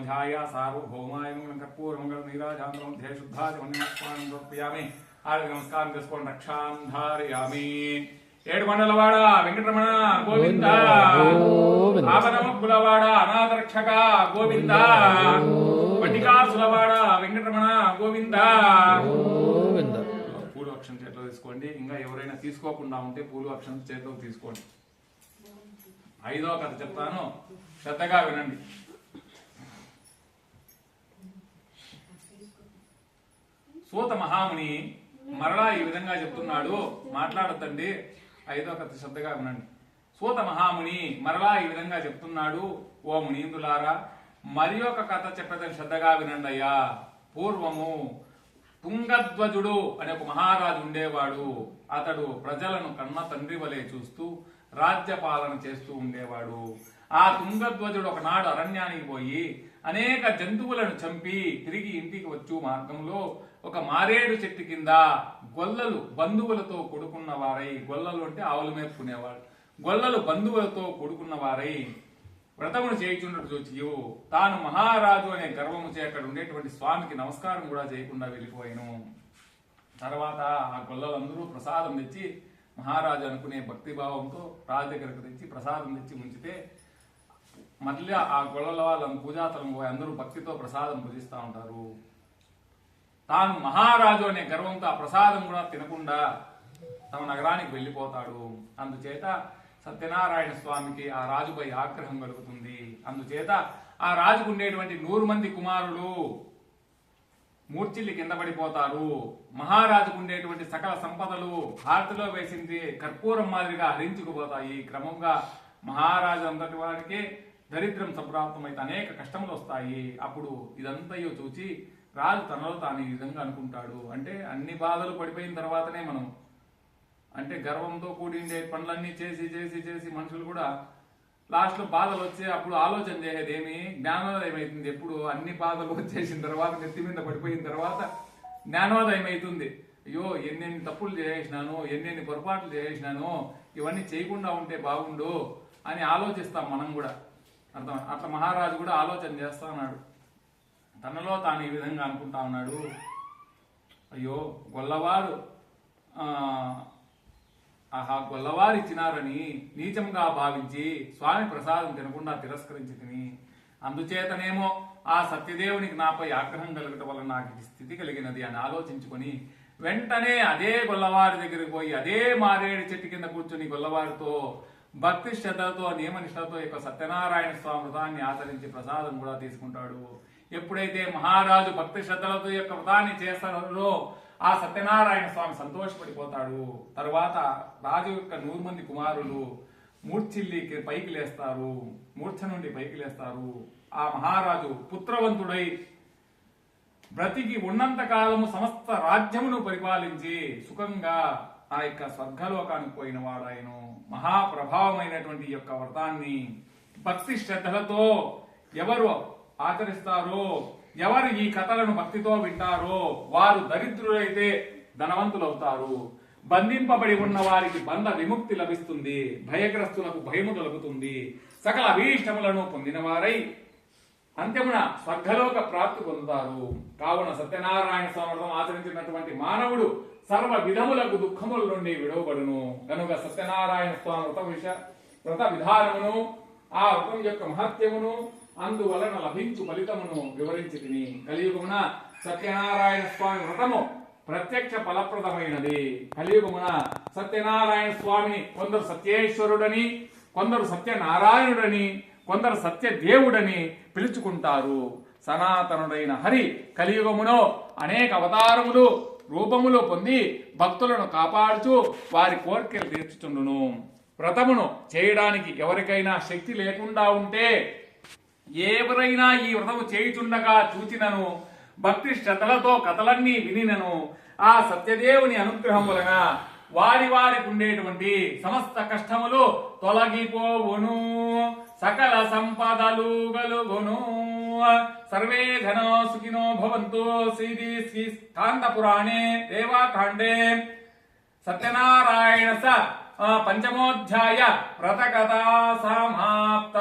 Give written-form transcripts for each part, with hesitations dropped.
ध्याय सार्वभौमाय कर्पूर मंगल नीराजांतरं ध्ये शुद्धादि वन्यस्वानं समर्पयामि आर्य नमस्कारं చేసుకోండి రక్షాం ధారయామి ఏడుకొండలవాడ వెంకటరమణ గోవింద ఆపదముక్కులవాడ అనాథరక్షక గోవింద పట్టికాసులవాడ వెంకటరమణ గోవింద గోవింద. పూలు అక్షం చేతిలో తీసుకోండి. ఇంకా ఎవరైనా తీసుకోకుండా ఉంటే పూలు అక్షం చేతిలో తీసుకోండి. 5వ కథ చెప్తాను, శ్రద్ధగా వినండి. సూత మహాముని మరలా ఈ విధంగా చెప్తున్నాడు, మాట్లాడొద్దండి. 5వ కథ శ్రద్ధగా వినండి. సూత మహాముని మరలా ఈ విధంగా చెప్తున్నాడు, ఓ మునీంద్రులారా, మరి ఒక కథ చెప్పదని శ్రద్ధగా వినండి అయ్యా. పూర్వము తుంగధ్వజుడు అనే ఒక మహారాజు ఉండేవాడు. అతడు ప్రజలను కన్న తండ్రి వలె చూస్తూ రాజ్యపాలన చేస్తూ ఉండేవాడు. ఆ తుంగధ్వజుడు ఒకనాడు అరణ్యానికి పోయి అనేక జంతువులను చంపి తిరిగి ఇంటికి వచ్చు మార్గంలో ఒక మారేడు చెట్టు కింద గొల్లలు బంధువులతో కూడుకున్న వారై, గొల్లలు అంటే ఆవులు మేపుకునేవాడు, గొల్లలు బంధువులతో కూడుకున్న వారై వ్రతమును చేయుచున్నట్టు చూచియు తాను మహారాజు అనే గర్వము చే అక్కడ ఉండేటువంటి స్వామికి నమస్కారం కూడా చేయకుండా వెళ్ళిపోయాను. తర్వాత ఆ గొల్లలందరూ ప్రసాదం తెచ్చి, మహారాజు అనుకునే భక్తిభావంతో రాజు దగ్గరకు తెచ్చి ప్రసాదం తెచ్చి ఉంచితే మళ్ళీ ఆ గొల్లల వాళ్ళని పూజాతలం పోయి అందరూ భక్తితో ప్రసాదం పూజిస్తూ ఉంటారు. తాను మహారాజు అనే గర్వంతో ఆ ప్రసాదం కూడా తినకుండా తమ నగరానికి వెళ్ళిపోతాడు. అందుచేత సత్యనారాయణ స్వామికి ఆ రాజుపై ఆగ్రహం కలుగుతుంది. అందుచేత ఆ రాజుకు ఉండేటువంటి 100 మంది కుమారులు మూర్చిల్లి కింద పడిపోతారు. మహారాజుకు ఉండేటువంటి సకల సంపదలు హారతిలో వేసింది కర్పూరం మాదిరిగా హరించుకుపోతాయి. క్రమంగా మహారాజు అంతటి వారికి దరిద్రం సంప్రాప్తమైతే అనేక కష్టములు వస్తాయి. అప్పుడు ఇదంతయో చూచి రాజు తనలో తాను ఈ విధంగా అనుకుంటాడు, అంటే అన్ని బాధలు పడిపోయిన తర్వాతనే మనం, అంటే గర్వంతో కూడిండే పనులన్నీ చేసి చేసి చేసి మనుషులు కూడా లాస్ట్లో బాధలు వచ్చే అప్పుడు ఆలోచన చేసేది ఏమి, జ్ఞానోదయం అవుతుంది. ఎప్పుడు అన్ని బాధలు వచ్చేసిన తర్వాత నెత్తి మీద పడిపోయిన తర్వాత జ్ఞానోదయం అవుతుంది. అయ్యో ఎన్నెన్ని తప్పులు చేసినాను, ఎన్నెన్ని పొరపాట్లు చేసినాను, ఇవన్నీ చేయకుండా ఉంటే బాగుండు అని ఆలోచిస్తాం మనం కూడా. అట్లా మహారాజు కూడా ఆలోచన చేస్తా ఉన్నాడు. తనలో తాను ఈ విధంగా అనుకుంటా ఉన్నాడు, అయ్యో గొల్లవారు గొల్లవారు ఇచ్చినారని నీచంగా భావించి స్వామి ప్రసాదం తినకుండా తిరస్కరించి తిని, అందుచేతనేమో ఆ సత్యదేవునికి నాపై ఆగ్రహం కలగటం వల్ల నాకు ఈ స్థితి కలిగినది అని ఆలోచించుకొని వెంటనే అదే గొల్లవారి దగ్గరికి పోయి అదే మారేడు చెట్టు కింద కూర్చొని గొల్లవారితో భక్తి శ్రద్ధలతో నియమనిష్టతో యొక్క సత్యనారాయణ స్వామి వ్రతాన్ని ఆచరించి ప్రసాదం కూడా తీసుకుంటాడు. ఎప్పుడైతే మహారాజు భక్తి శ్రద్ధలతో యొక్క వ్రతాన్ని చేస్తారో ఆ సత్యనారాయణ స్వామి సంతోషపడిపోతాడు. తరువాత రాజు యొక్క 100 మంది కుమారులు మూర్ఛిల్లి పైకి లేస్తారు, మూర్ఛ నుండి పైకి లేస్తారు. ఆ మహారాజు పుత్రవంతుడై బ్రతికి ఉన్నంత కాలము సమస్త రాజ్యమును పరిపాలించి సుఖంగా ఆ యొక్క స్వర్గలోకానికి పోయిన వాడాయను. మహాప్రభావమైనటువంటి యొక్క వ్రతాన్ని భక్తి శ్రద్ధలతో ఎవరు ఆచరిస్తారో, ఎవరు ఈ కథలను భక్తితో వింటారో వారు దరిద్రులైతే ధనవంతులవుతారు. బంధింపబడి ఉన్న వారికి బంధ విముక్తి లభిస్తుంది, భయగ్రస్తులకు భయము కలుగుతుంది. సకల అభీష్టములను పొందిన వారై అంత్యమున స్వర్గలోక ప్రాప్తి పొందుతారు. కావున సత్యనారాయణ స్వామి వ్రతం ఆచరించినటువంటి మానవుడు సర్వ విధములకు దుఃఖముల నుండి విడవబడును. కనుక సత్యనారాయణ స్వామి వ్రత విధానమును, ఆ వ్రతం యొక్క మహత్యమును, అందువలన లభించు ఫలితమును వివరించి తిని, కలియుగమున సత్యనారాయణ స్వామి వ్రతము ప్రత్యక్ష ఫలప్రదమైనది. కలియుగమున సత్యనారాయణ స్వామిని కొందరు సత్యేశ్వరుడని, కొందరు సత్యనారాయణుడని, కొందరు సత్యదేవుడని పిలుచుకుంటారు. సనాతనుడైన హరి కలియుగములో అనేక అవతారములు రూపములు పొంది భక్తులను కాపాడుచు వారి కోరికలు తీర్చుచుండును. వ్రతమును చేయడానికి ఎవరికైనా శక్తి లేకుండా ఉంటే, ఎవరైనా ఈ వ్రతము చేయుచుండగా చూచినను, భక్తి శ్రద్ధలతో కథలన్నీ వినినను, ఆ సత్యదేవుని అనుగ్రహం వలన వారికి ఉండేటువంటి సమస్త కష్టములు తొలగిపోవును, సకల సంపదలు గలుగును. సర్వే జనా సుఖినో భవంతు. శ్రీ కాంత పురాణే దేవాకాండే సత్యనారాయణ పంచమోధ్యాయ వ్రతకథా సమాప్త.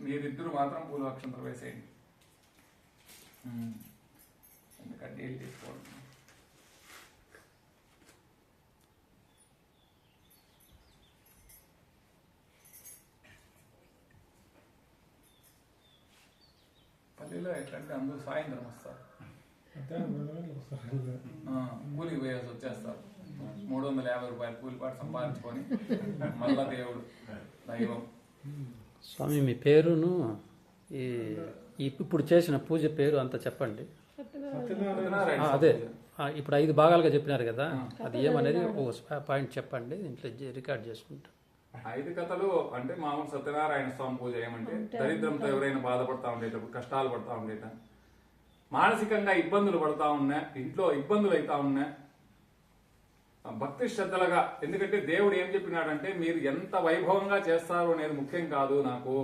మీరిద్దరు మాత్రం పూలు అక్షంతలు వేసేయండి. ఎందుకంటే ఏళ్ళు తీసుకోండి. పల్లిలో ఎట్లంటే అందరూ సాయంత్రం వస్తారు, కూలికి పోయేసి వచ్చేస్తారు. 350 రూపాయలు కూలిపాటు సంపాదించుకొని మళ్ళా దేవుడు దైవం. స్వామి మీ పేరును ఇప్పుడు చేసిన పూజ పేరు అంతా చెప్పండి. అదే ఇప్పుడు 5 భాగాలుగా చెప్పినారు కదా, అది ఏమనేది ఓ పాయింట్ చెప్పండి, ఇంట్లో రికార్డ్ చేసుకుంటా. 5 కథలు అంటే మామూలు సత్యనారాయణ స్వామి పూజ ఏమంటే దరిద్రంతో ఎవరైనా బాధపడతా ఉండేటప్పుడు, కష్టాలు పడతా ఉండేట, మానసికంగా ఇబ్బందులు పడతా ఉన్నా, ఇంట్లో ఇబ్బందులు అవుతా ఉన్నా, భక్తి శ్రద్ధలుగా, ఎందుకంటే దేవుడు ఏం చెప్పినాడంటే మీరు ఎంత వైభవంగా చేస్తారు అనేది ముఖ్యం కాదు, నాకు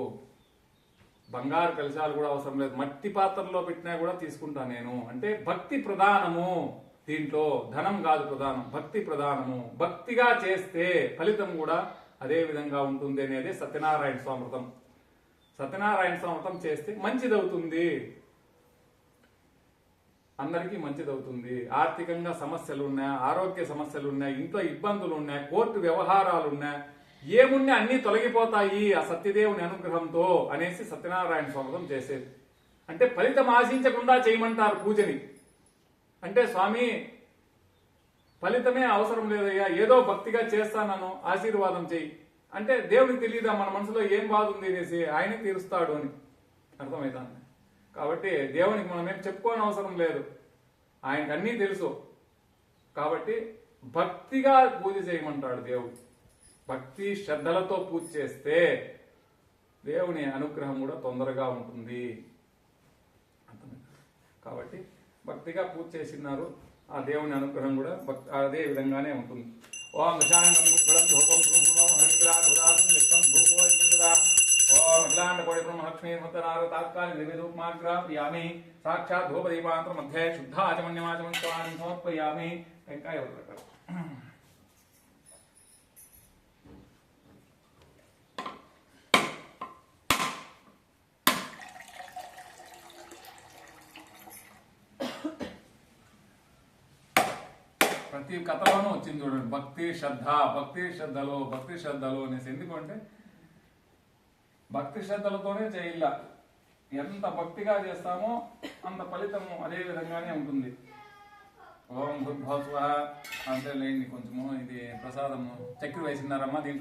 బంగారు కలశాలు కూడా అవసరం లేదు, మట్టి పాత్రలో పెట్టినా కూడా తీసుకుంటా నేను, అంటే భక్తి ప్రధానము, దీంట్లో ధనం కాదు ప్రధానం, భక్తి ప్రధానము, భక్తిగా చేస్తే ఫలితం కూడా అదే విధంగా ఉంటుంది అనేది సత్యనారాయణ స్వామి వ్రతం. సత్యనారాయణ స్వామి వ్రతం చేస్తే మంచిదవుతుంది, అందరికీ మంచిదవుతుంది. ఆర్థికంగా సమస్యలు ఉన్నాయి, ఆరోగ్య సమస్యలు ఉన్నాయి, ఇంట్లో ఇబ్బందులు ఉన్నాయి, కోర్టు వ్యవహారాలు ఉన్నాయి, ఏమున్నా అన్ని తొలగిపోతాయి ఆ సత్యదేవుని అనుగ్రహంతో అనేసి సత్యనారాయణ స్వామి చేసేది. అంటే ఫలితం ఆశించకుండా చేయమంటారు పూజని. అంటే స్వామి ఫలితమే అవసరం లేదయ్యా, ఏదో భక్తిగా చేస్తానను, ఆశీర్వాదం చెయ్యి అంటే దేవునికి తెలియదా మన మనసులో ఏం బాధ ఉంది అనేసి, ఆయనే తీరుస్తాడు అని అర్థమవుతాను. కాబట్టి దేవునికి మనం ఏం చెప్పుకోని అవసరం లేదు, ఆయనకు అన్నీ తెలుసు. కాబట్టి భక్తిగా పూజ చేయమంటాడు దేవుడు. భక్తి శ్రద్ధలతో పూజ చేస్తే దేవుని అనుగ్రహం కూడా తొందరగా ఉంటుంది. కాబట్టి భక్తిగా పూజ చేసినారు, ఆ దేవుని అనుగ్రహం కూడా అదే విధంగానే ఉంటుంది. ఓం ఓం సాక్షాత్ ధూపదీపాంతర మధ్య శుద్ధాచమన్యమాచమని సమర్పయామి. వెంకాయ ప్రతి కథలోనూ వచ్చింది చూడండి, భక్తి శ్రద్ధ, భక్తి శ్రద్ధలు, భక్తి శ్రద్ధలు అనేసి. ఎందుకంటే భక్తి శ్రద్ధలతోనే చేయాల, ఎంత భక్తిగా చేస్తామో అంత ఫలితము అదే విధంగానే ఉంటుంది. ఓం భూర్భువః స్వః అంటే లేండి కొంచెము ఇది ప్రసాదము చక్కెర వేసినారమ్మా దీంట్లో.